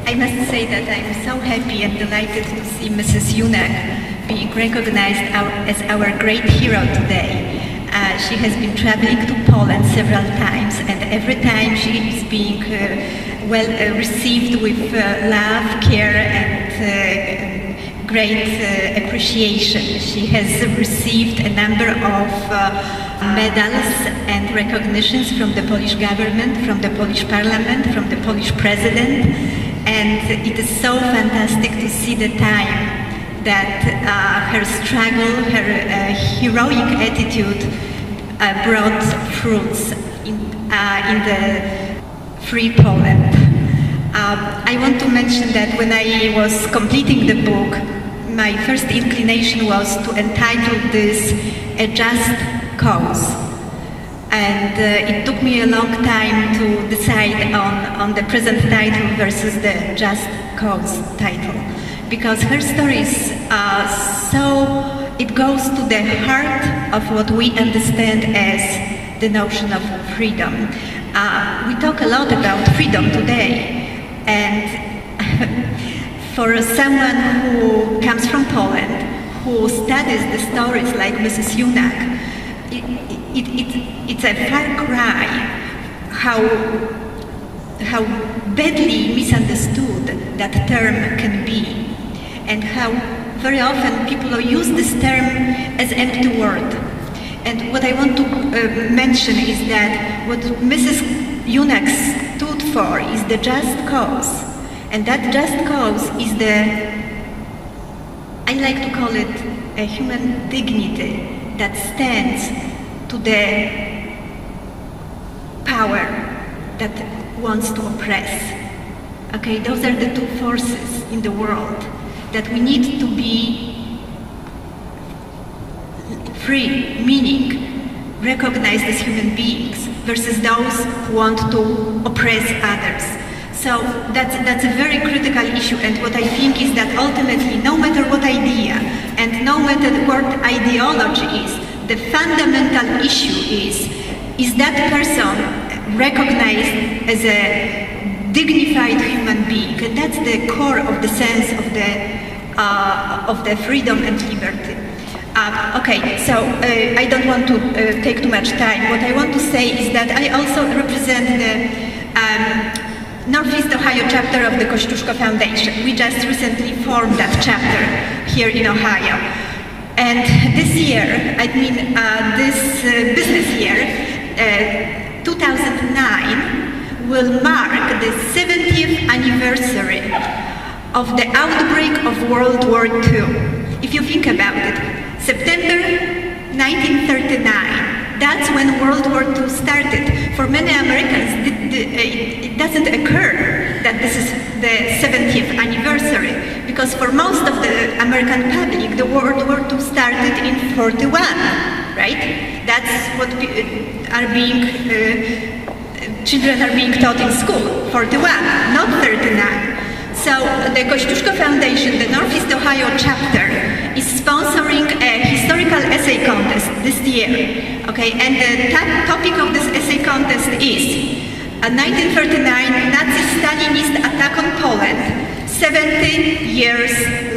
I must say that I'm so happy and delighted to see Mrs. Junak being recognized as our great hero today. She has been traveling to Poland several times, and every time she is being received with love, care, and great appreciation. She has received a number of medals and recognitions from the Polish government, from the Polish parliament, from the Polish president, and it is so fantastic to see the time that her struggle, her heroic attitude brought fruits in the free Poland. I want to mention that when I was completing the book, my first inclination was to entitle this A Just Cause. And it took me a long time to decide on the present title versus the Just Cause title. Because her story is it goes to the heart of what we understand as the notion of freedom. We talk a lot about freedom today, and for someone who comes from Poland, who studies the stories like Mrs. Junak, it's a far cry how badly misunderstood that term can be, and how very often people use this term as an empty word. And what I want to mention is that what Mrs. Junak stood for is the just cause. And that just cause is I like to call it a human dignity that stands to the power that wants to oppress. Okay, those are the two forces in the world that we need to be free, meaning recognized as human beings, versus those who want to oppress others. So that's a very critical issue, and what I think is that ultimately, no matter what idea and no matter what ideology is, the fundamental issue is that person recognized as a dignified human being, and that's the core of the sense of the freedom and liberty. Okay, so I don't want to take too much time. What I want to say is that I also represent the Northeast Ohio chapter of the Kościuszko Foundation. We just recently formed that chapter here in Ohio. And this year, this business year, 2009, will mark the 70th anniversary of the outbreak of World War II. If you think about it, September 1939, that's when World War II started. For many Americans, it doesn't occur that this is the 70th anniversary, because for most of the American public, the World War II started in 41, right? That's what children are being taught in school, 41, not 39. So the Kościuszko Foundation, the Northeast Ohio chapter, is sponsoring a historical essay contest this year. Okay, and the topic of this essay contest is 1939 Nazi-Stalinist attack on Poland, 70 years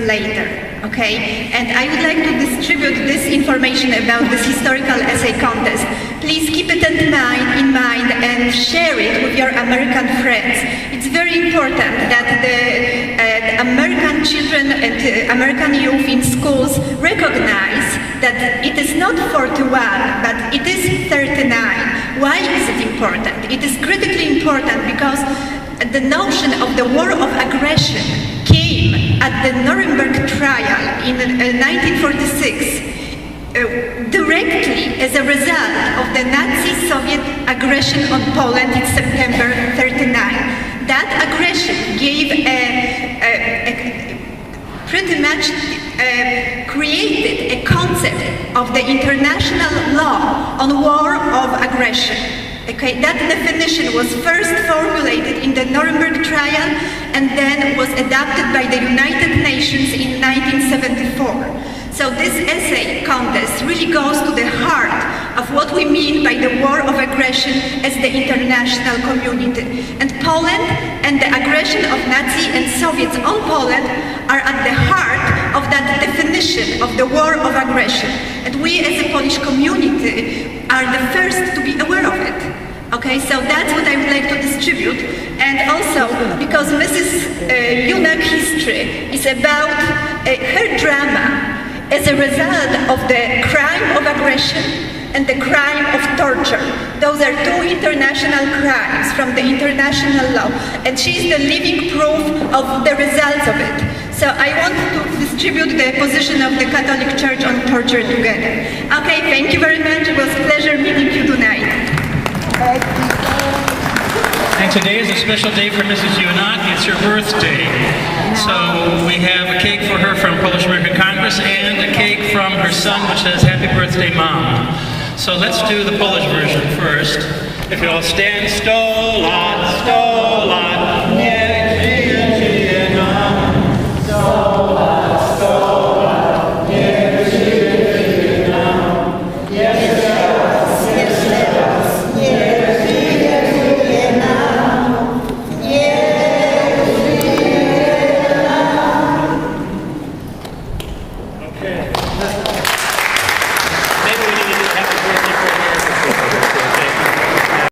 later. Okay, and I would like to distribute this information about this historical essay contest. Please keep it in mind and share it with your American friends. It's very important that the American children and American youth in schools recognize that it is not 41, but it is 39. Why is it important? It is critically important because the notion of the war of aggression came at the Nuremberg trial in 1946 directly as a result of the Nazi-Soviet aggression on Poland in September 39. That aggression gave pretty much created a concept of the international law on war of aggression. Okay, that definition was first formulated in the Nuremberg trial and then was adopted by the United Nations in 1974. So this essay contest really goes to the heart of what we mean by the war of aggression as the international community. And Poland and the aggression of Nazi and Soviets on Poland are at the heart of that definition of the war of aggression. And we as a Polish community are the first to be aware of it. Okay, so that's what I would like to distribute. And also, because Mrs. Junak history is about her drama as a result of the crime of aggression and the crime of torture. Those are two international crimes from the international law, and she's the living proof of the results of it. So I want to distribute the position of the Catholic Church on torture together. Okay, thank you very much. It was a pleasure meeting you tonight. And today is a special day for Mrs. Junak. It's her birthday. So we have a cake for her from Polish American Congress and a cake from her son which says, "Happy Birthday, Mom." So let's do the Polish version first. If you all stand, 100 lat, 100 lat.